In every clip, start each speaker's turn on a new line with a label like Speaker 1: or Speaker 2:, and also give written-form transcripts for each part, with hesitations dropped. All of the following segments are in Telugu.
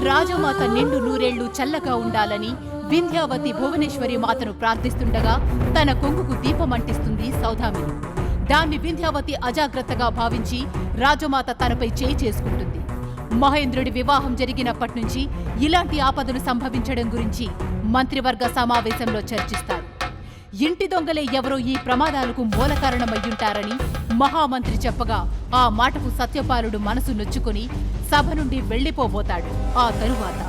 Speaker 1: రాజమాత నిండు నూరేళ్లు చల్లగా ఉండాలని వింధ్యావతి భువనేశ్వరి మాతను ప్రార్థిస్తుండగా తన కొంగుకు దీపమంటిస్తుంది సౌదామిని. దాన్ని వింధ్యావతి అజాగ్రత్తగా భావించి రాజమాత తనపై చేయి చేసుకుంటుంది. మహేంద్రుడి వివాహం జరిగినప్పట్నుంచి ఇలాంటి ఆపదలు సంభవించడం గురించి మంత్రివర్గ సమావేశంలో చర్చిస్తారు. ఇంటి దొంగలే ఎవరో ఈ ప్రమాదాలకు మూల కారణమయ్యుంటారని మహామంత్రి చెప్పగా ఆ మాటకు సత్యపాలుడు మనసు నొచ్చుకుని సభ నుండి వెళ్లిపోబోతాడు. ఆ తరువాత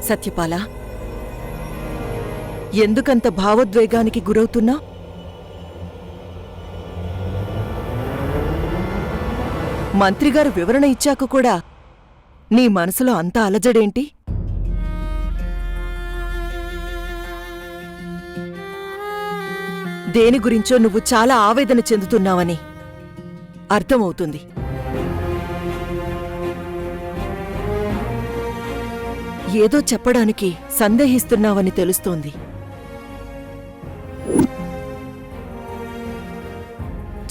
Speaker 2: సత్యపాల, ఎందుకంత భావోద్వేగానికి గురవుతున్నా? మంత్రిగారు వివరణ ఇచ్చాక కూడా నీ మనసులో అంత అలజడేంటి? దేని గురించో నువ్వు చాలా ఆవేదన చెందుతున్నావని అర్థమవుతుంది. ఏదో చెప్పడానికి సందేహిస్తున్నావని తెలుస్తోంది.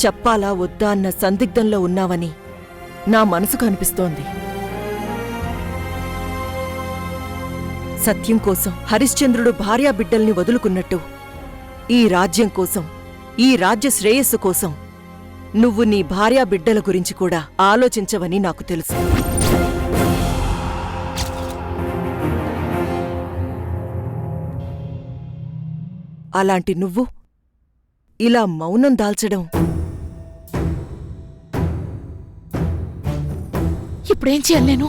Speaker 2: చెప్పాలా వద్దా అన్న సందిగ్ధంలో ఉన్నావని నా మనసుకు అనిపిస్తోంది. సత్యం కోసం హరిశ్చంద్రుడు భార్యాబిడ్డల్ని వదులుకున్నట్టు ఈ రాజ్యం కోసం, ఈ రాజ్య శ్రేయస్సు కోసం నువ్వు నీ భార్యాబిడ్డల గురించి కూడా ఆలోచించవని నాకు తెలుసు. అలాంటి నువ్వు ఇలా మౌనం దాల్చడం
Speaker 1: ఇప్పుడేం చేయాలి నేను?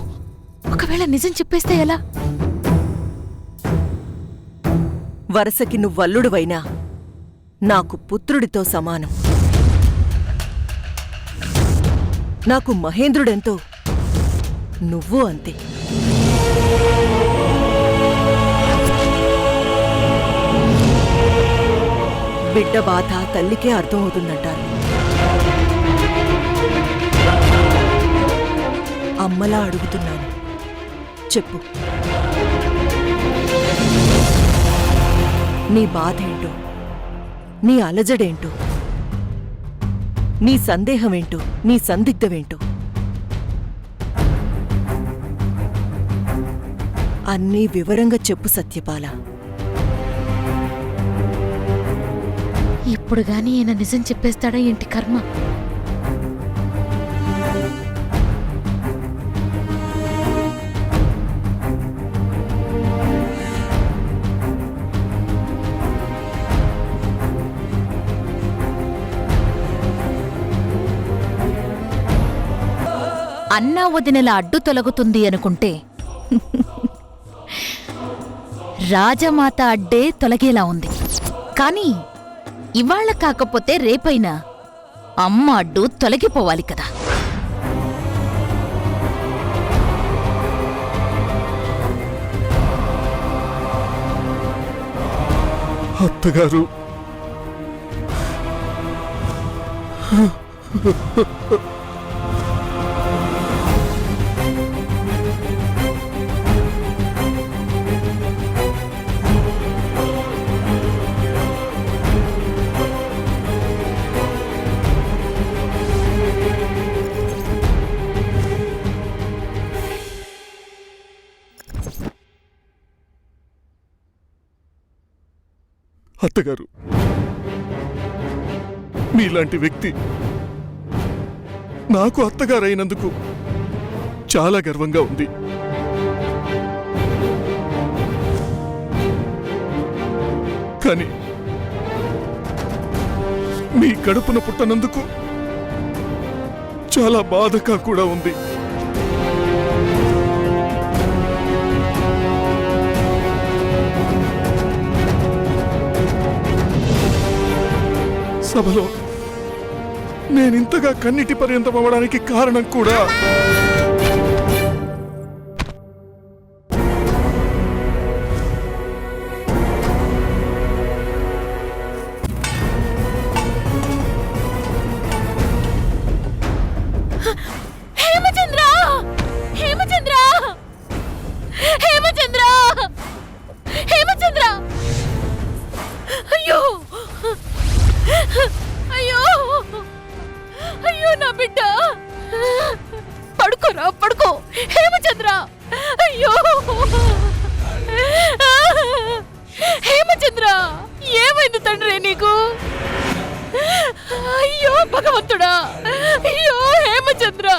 Speaker 1: ఒకవేళ నిజం చెప్పేస్తే ఎలా?
Speaker 2: వరసకి నువ్వల్లుడువైనా నాకు పుత్రుడితో సమానం. నాకు మహేంద్రుడెంతో నువ్వు అంతే. బిడ్డ బాధ తల్లికే అర్థమవుతుందంటారు. అమ్మలా అడుగుతున్నాను, చెప్పు, నీ బాధేంటో, నీ అలజడేంటో, నీ సందేహమేంటో, నీ సందిగ్ధమేంటో అన్నీ వివరంగా చెప్పు సత్యపాల.
Speaker 1: ఇప్పుడు గాని ఈయన నిజం చెప్పేస్తాడా ఏంటి కర్మ? అన్నా వదినల అడ్డు తొలగుతుంది అనుకుంటే రాజమాత అడ్డే తొలగేలా ఉంది. కానీ ఇవాళ కాకపోతే రేపైనా అమ్మ అడ్డు తొలగిపోవాలి కదా.
Speaker 3: అత్తగారు, అత్తగారు, మీలాంటి వ్యక్తి నాకు అత్తగారైనందుకు చాలా గర్వంగా ఉంది. కానీ మీ కడుపున పుట్టనందుకు చాలా బాధగా కూడా ఉంది. సభలో నేనింతగా కన్నిటి పర్యంతం అవ్వడానికి కారణం కూడా
Speaker 1: హేమచంద్ర హేమచంద్ర హేమచంద్ర హేమచంద్ర అయ్యో అయ్యో అయ్యో నా బిడ్డ పడుకోరా పడుకో హేమచంద్ర అయ్యో హేమచంద్ర ఏమైంది తండ్రి నీకు అయ్యో భగవంతుడా అయ్యో హేమచంద్ర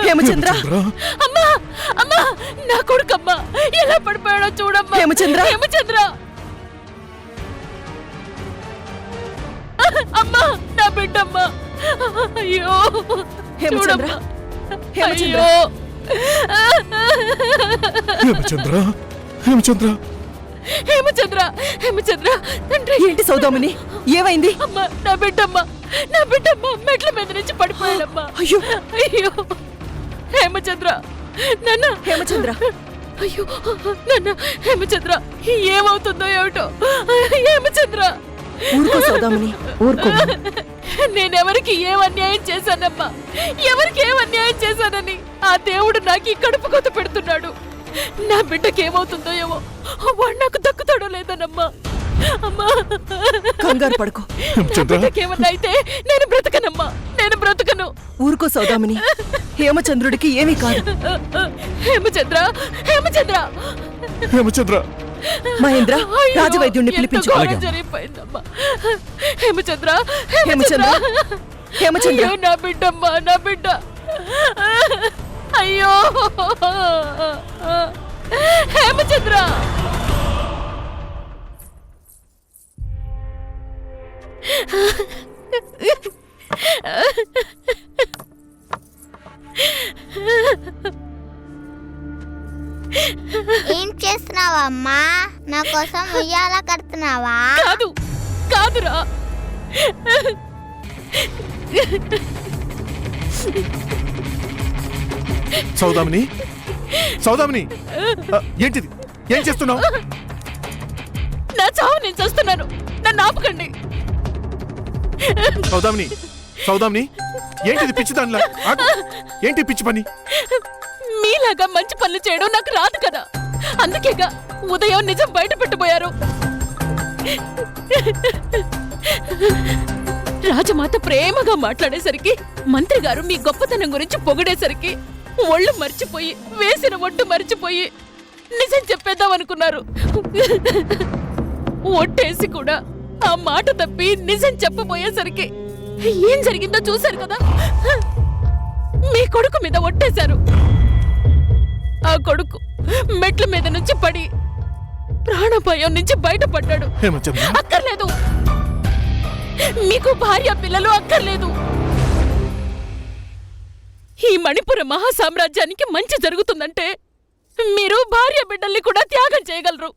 Speaker 2: హేమచంద్ర
Speaker 1: అమ్మా అమ్మా నా కొడుకమ్మా ఎలా పడిపోయాడో చూడమ్మా
Speaker 2: హేమచంద్ర
Speaker 1: హేమచంద్ర అమ్మా నా బిడ్డమ్మా అయ్యో
Speaker 2: హేమచంద్ర హేమచంద్ర
Speaker 3: హేమచంద్ర హేమచంద్ర
Speaker 1: హేమచంద్ర హేమచంద్ర తండ్రి
Speaker 2: ఏంటి సౌదామిని ఏమైంది?
Speaker 1: అమ్మా నా బిడ్డమ్మ మెట్ల మీద నుంచి పడిపోయాడమ్మా
Speaker 2: అయ్యో
Speaker 1: అయ్యో హేమచంద్ర నాన్న
Speaker 2: హేమచంద్ర
Speaker 1: అయ్యో నాన్న హేమచంద్ర ఏమవుతుందో ఏమిటో హేమచంద్ర
Speaker 2: ఊరుకో సౌదామిని ఊరుకో.
Speaker 1: నేనెవరికి ఏం అన్యాయం చేశానమ్మా ఎవరికి ఏం అన్యాయం చేశానని ఆ దేవుడు నాకు ఈ కడుపు కొత్త పెడుతున్నాడు. నా బిడ్డకి ఏమవుతుందో ఏమో వాడు నాకు దక్కుతాడో లేదనమ్మా. అమ్మా
Speaker 2: కంగారు పడుకో.
Speaker 1: బిడ్డకేమన్నా అయితే నేను బ్రతకనమ్మా నేను బ్రతకను.
Speaker 2: ఊరుకో సౌదామిని హేమచంద్రుడికి ఏమీ కాదు.
Speaker 3: హేమచంద్ర
Speaker 2: మహేంద్ర రాజవైద్యుణ్ణి పిలిపించు.
Speaker 1: జరిగిపోయిందమ్మా హేమచంద్ర
Speaker 2: హేమచంద్ర హేమచంద్ర
Speaker 1: అయ్యో, నా బిడ్డమ్మా నా బిడ్డ అయ్యో హేమచంద్ర
Speaker 4: ఏం చేస్తున్నావా అమ్మా? నా కోసం ఉయ్యాల కడుతున్నావా?
Speaker 1: కాదు కాదురా
Speaker 3: సౌదామిని సౌదామిని ఏంటిది ఏం చేస్తున్నావు?
Speaker 1: నా చావు నేను చేస్తున్నాను నన్ను ఆపకండి.
Speaker 3: సౌదామిని సౌదామిని ఏంటిది పిచ్చి దానిలా? ఏంటి పిచ్చి పని?
Speaker 1: మీలాగా మంచి పనులు చేయడం నాకు రాదు కదా, అందుకేగా ఉదయం నిజం బయట పెట్టబోయారు. రాజమాత ప్రేమగా మాట్లాడేసరికి మంత్రి గారు మీ గొప్పతనం గురించి పొగిడేసరికి ఒళ్ళు మర్చిపోయి వేసిన ఒట్టు మర్చిపోయి నిజం చెప్పేద్దాం అనుకున్నారు. ఒట్టేసి కూడా ఆ మాట తప్పి నిజం చెప్పబోయేసరికి ఏం జరిగిందో చూశారు కదా. మీ కొడుకు మీద ఒట్టేశారు. ఆ కొడుకు మెట్ల మీద నుంచి పడి ప్రాణభయం నుంచి బయటపడ్డాడు. అక్కర్లేదు, మీకు భార్య పిల్లలు అక్కర్లేదు. ఈ మణిపుర మహాసామ్రాజ్యానికి మంచి జరుగుతుందంటే మీరు భార్య బిడ్డల్ని కూడా త్యాగం చేయగలరు.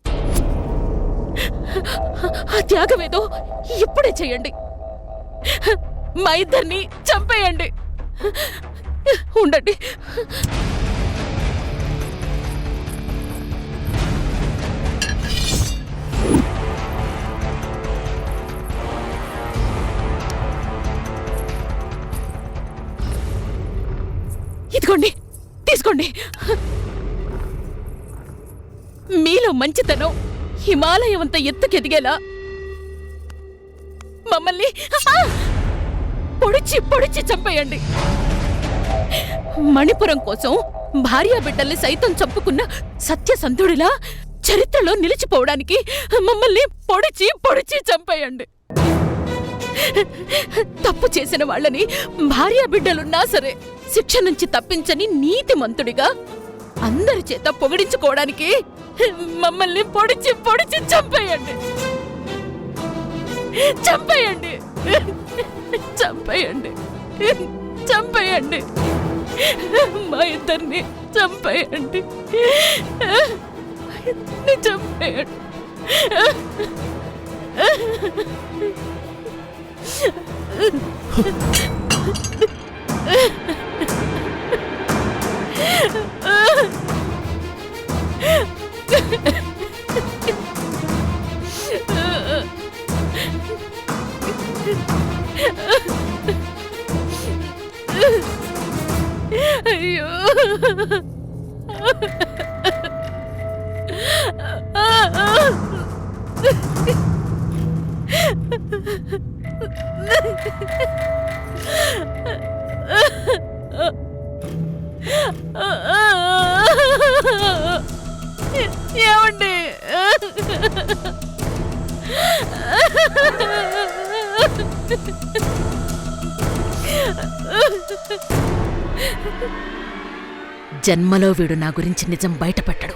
Speaker 1: ఆ త్యాగమేదో ఇప్పుడే చేయండి. మా ఇద్దరిని చంపేయండి. ఉండండి. ఇదిగోండి, తీసుకోండి. మీలో మంచితనం హిమాలయం అంత ఎత్తుకెదిగేలా మమ్మల్ని పొడిచి పొడిచి చంపేయండి. మణిపురం కోసం భార్యా బిడ్డల్ని సైతం చంపుకున్న సత్యసంధుడిలా చరిత్రలో నిలిచిపోవడానికి మమ్మల్ని పొడిచి పొడిచి చంపేయండి. తప్పు చేసిన వాళ్ళని భార్యా బిడ్డలున్నా సరే శిక్ష నుంచి తప్పించని నీతిమంతుడిగా అందరి చేత పొగిడించుకోవడానికి మమ్మల్ని పొడిచి పొడిచి చంపేయండి. చంపేయండి చంపేయండి చంపేయండి. మా ఇద్దరిని చంపేయండి. చంపేయండి.
Speaker 5: అయ్యో ఏమండి
Speaker 1: జన్మలో వీడు నా గురించి నిజం బయటపెట్టడు.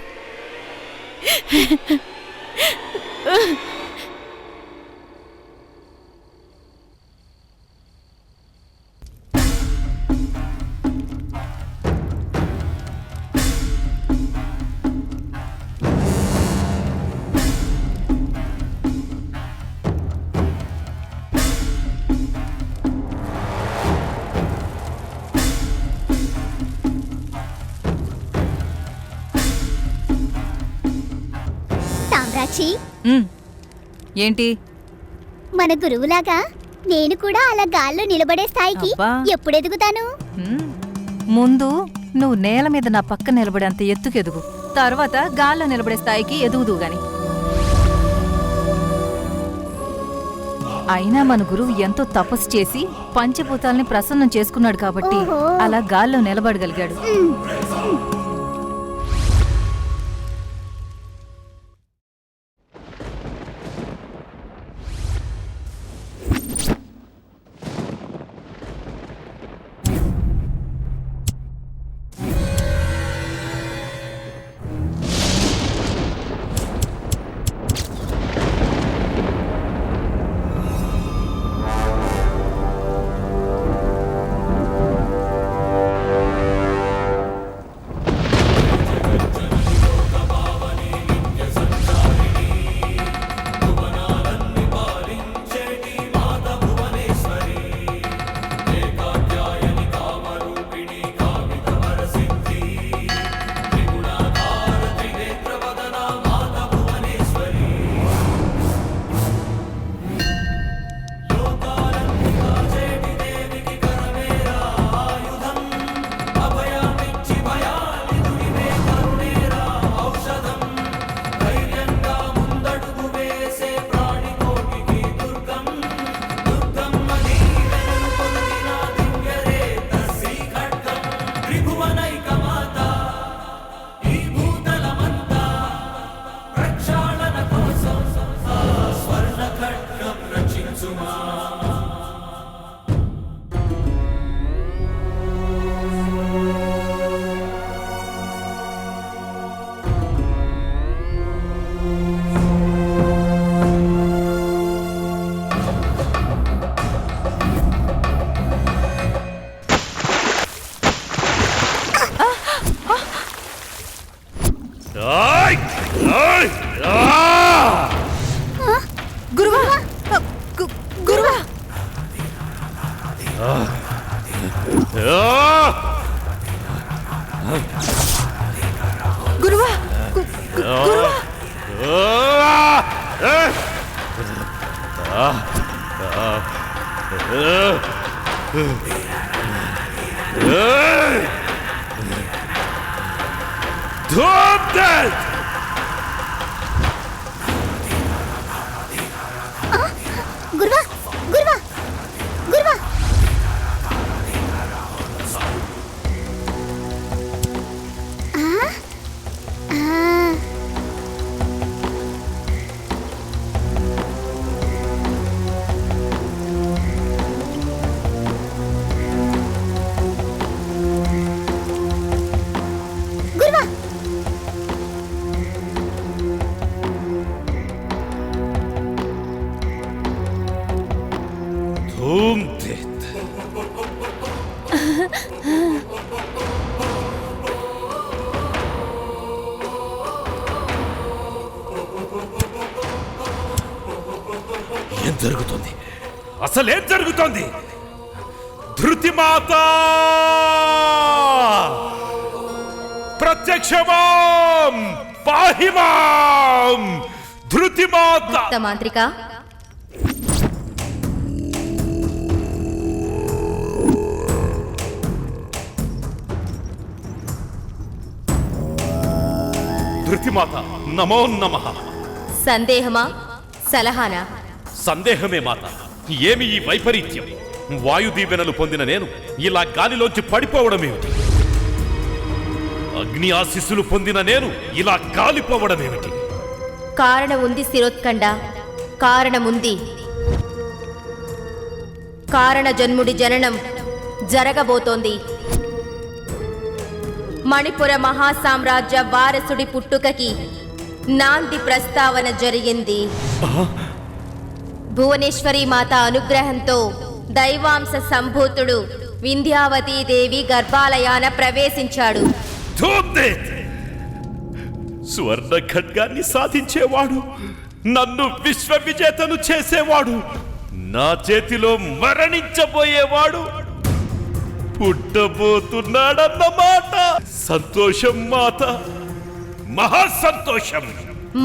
Speaker 4: సామ్రాక్షి,
Speaker 5: ఏంటి?
Speaker 4: మన గురువులాగా నేను కూడా అలా గాల్లో నిలబడే స్థాయికి
Speaker 5: అబ్బా.
Speaker 4: ఎప్పుడు ఎదుగుతాను?
Speaker 5: ముందు నువ్వు నేల మీద నా పక్క నిలబడేంత ఎత్తుకు ఎదుగు, తర్వాత గాల్లో నిలబడే స్థాయికి ఎదుగుదు గాని. అయినా మన గురువు ఎంతో తపస్సు చేసి పంచభూతాల్ని ప్రసన్నం చేసుకున్నాడు కాబట్టి
Speaker 4: ఓహో.
Speaker 5: అలా గాల్లో నిలబడగలిగాడు. గురువా! గురువా! గురువా! గురువా!
Speaker 4: గురువా, గురువా, గురువా. గురువా,
Speaker 6: ఏం జరుగుతుంది? అసలేం జరుగుతోంది? ధృతిమాత ప్రత్యక్షమాం పాహిమాం ధృతిమాత.
Speaker 7: మాంత్రిక,
Speaker 6: ధృతిమాత నమో నమః.
Speaker 7: సందేహమా సలహానా?
Speaker 6: సందేహమే మాత. ఏమి ఈ వైపరీత్యం? వాయుదీవెనలు పొందిన నేను ఇలా గాలిలోంచి పడిపోవడమేమిటి? అగ్ని ఆశీస్సులు పొందిన నేను ఇలా కాలిపోవడమేమిటి?
Speaker 7: కారణం ఉంది శిరోత్కండ, కారణముంది. కారణ జన్ముడి జననం జరగబోతోంది. మణిపుర మహాసామ్రాజ్య వారసుడి పుట్టుకకి నాంది ప్రస్తావన జరిగింది. భువనేశ్వరి మాత అనుగ్రహంతో దైవాంశ సంభూతుడు వింధ్యావతీదేవి గర్భాలయాన ప్రవేశించాడు.
Speaker 6: స్వర్ణ ఖడ్గాన్ని సాధించేవాడు, నన్ను విశ్వ విజేతను చేసేవాడు, నా చేతిలో మరణించబోయేవాడు పుట్టబోతున్నాడన్నమాట. సంతోషం మాత, మహా సంతోషం.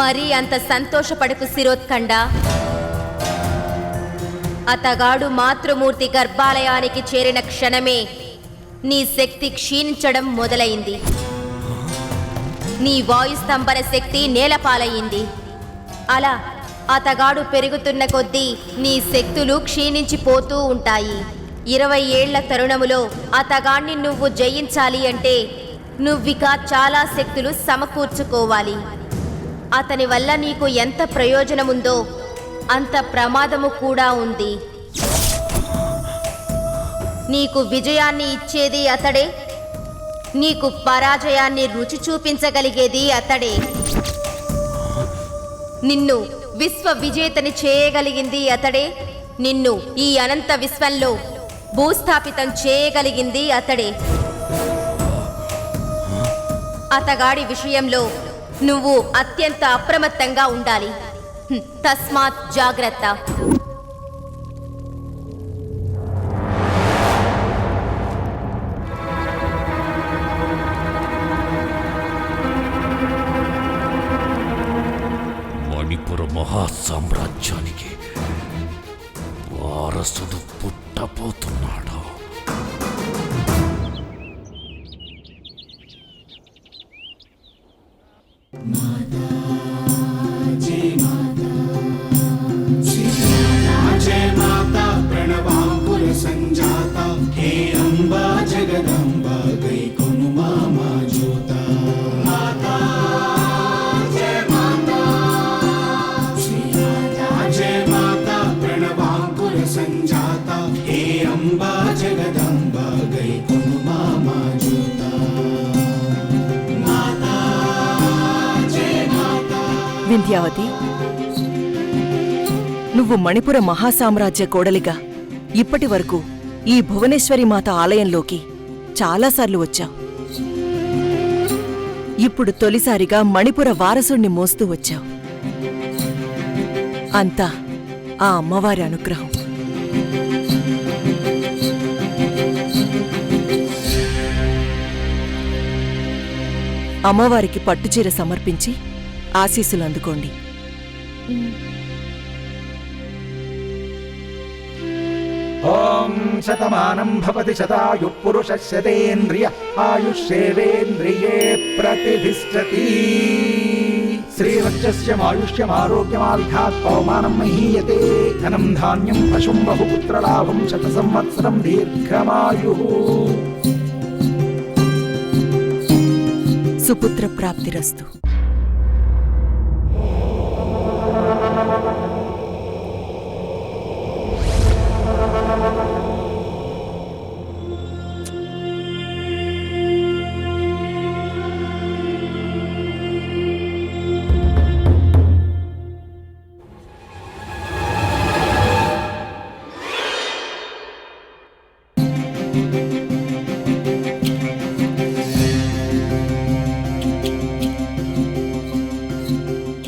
Speaker 7: మరీ అంత సంతోషపడకు శిరోత్కండ. అతగాడు మాతృమూర్తి గర్భాలయానికి చేరిన క్షణమే నీ శక్తి క్షీణించడం మొదలైంది. నీ వాయుస్తంభన శక్తి నేలపాలయ్యింది. అలా అతగాడు పెరుగుతున్న కొద్దీ నీ శక్తులు క్షీణించిపోతూ ఉంటాయి. 20 ఏళ్ల తరుణములో అతగాణ్ణి నువ్వు జయించాలి అంటే నువ్విక చాలా శక్తులు సమకూర్చుకోవాలి. అతని వల్ల నీకు ఎంత ప్రయోజనముందో అంత ప్రమాదము కూడా ఉంది. నీకు విజయాన్ని ఇచ్చేది అతడే, నీకు పరాజయాన్ని రుచి చూపించగలిగేది అతడే. నిన్ను విశ్వ విజేతని చేయగలిగింది అతడే, నిన్ను ఈ అనంత విశ్వంలో భూస్థాపితం చేయగలిగింది అతడే. అతగాడి విషయంలో నువ్వు అత్యంత అప్రమత్తంగా ఉండాలి. తస్మాత్ జాగ్రత్త.
Speaker 6: మణిపుర మహాసామ్రాజ్యానికి వారసుడు పుట్టబోతున్నాడు.
Speaker 8: जय माता प्रणवांकुर संजाता, हे अम्बा जगदम्बा गई कुनु मामा जोता. माता जय माता, जय माता प्रणवांकुर संजाता, हे अम्बा जगदम्बा गई कुनु मामा जोता. माता जय माता.
Speaker 2: వింధ్యావతి, నువ్వు మణిపుర మహాసామ్రాజ్య కోడలిగా ఇప్పటి వరకు ఈ భువనేశ్వరి మాత ఆలయంలోకి చాలాసార్లు వచ్చావు. ఇప్పుడు తొలిసారిగా మణిపుర వారసుణ్ణి మోస్తూ వచ్చావు. అంతా ఆ అమ్మవారి అనుగ్రహం. అమ్మవారికి పట్టుచీర సమర్పించి ఆశీస్సులు అందుకోండి.
Speaker 9: ఓం శతమానం భవతి శతాయుః పురుషస్యతేంద్రియ ఆయుష్యేవేంద్రియే ప్రతిష్ఠతి. శ్రీరజ్యస్య ఆయుష్యమారోగ్యమాల్ఘాత్ పవమానం మహీయతే. ధనం ధాన్యం పశుం బహుపుత్రలాభం శత సంవత్సరం దీర్ఘమాయుః.
Speaker 2: సుపుత్ర ప్రాప్తిరస్తు.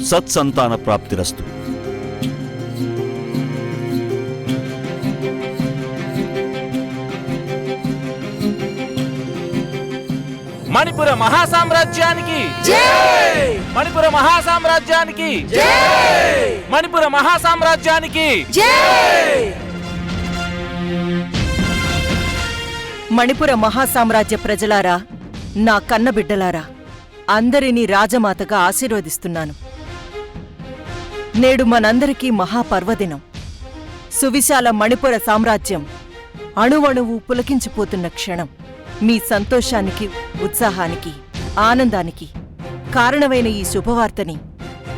Speaker 10: సత్సంతాన ప్రాప్తిరస్తు. మణిపుర మహాసామ్రాజ్యానికి మణిపుర మహాసామ్రాజ్యానికి మణిపుర మహాసామ్రాజ్యానికి
Speaker 2: మణిపుర మహాసామ్రాజ్య ప్రజలారా, నా కన్నబిడ్డలారా, అందరినీ రాజమాతగా ఆశీర్వదిస్తున్నాను. నేడు మనందరికీ మహాపర్వదినం. సువిశాల మణిపుర సామ్రాజ్యం అణువణువు పులకించిపోతున్న క్షణం. మీ సంతోషానికి, ఉత్సాహానికి, ఆనందానికి కారణమైన ఈ శుభవార్తని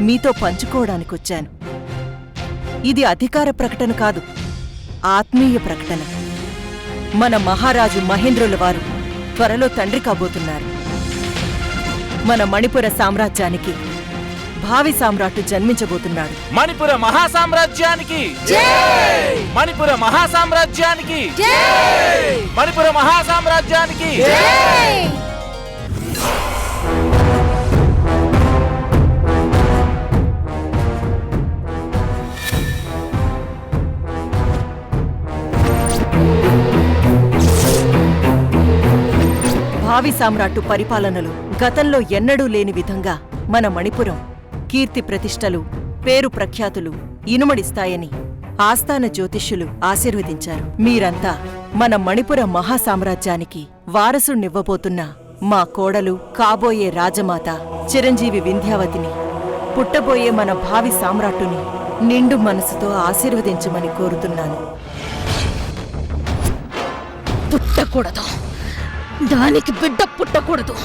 Speaker 2: మీతో పంచుకోవడానికొచ్చాను. ఇది అధికార ప్రకటన కాదు, ఆత్మీయ ప్రకటన. మన మహారాజు మహేంద్రుల వారు త్వరలో తండ్రి కాబోతున్నారు. మన మణిపుర సామ్రాజ్యానికి భావి సామ్రాట్టు జన్మించబోతున్నాడు.
Speaker 10: మణిపుర మహాసామ్రాజ్యానికి మణిపుర మహాసామ్రాజ్యానికి మణిపుర మహాసామ్రాజ్యానికి
Speaker 2: భావి సామ్రాట్టు పరిపాలనలో గతంలో ఎన్నడూ లేని విధంగా మన మణిపురం కీర్తి ప్రతిష్టలు, పేరు ప్రఖ్యాతులు ఇనుమడిస్తాయని ఆస్థాన జ్యోతిష్యులు ఆశీర్వదించారు. మీరంతా మన మణిపుర మహాసామ్రాజ్యానికి వారసుణ్ణివ్వబోతున్న మా కోడలు, కాబోయే రాజమాత చిరంజీవి వింధ్యావతిని, పుట్టబోయే మన భావి సామ్రాట్టుని నిండు మనసుతో ఆశీర్వదించమని కోరుతున్నాను.
Speaker 1: పుట్టకూడదు, దానికి బిడ్డ పుట్టకూడదు.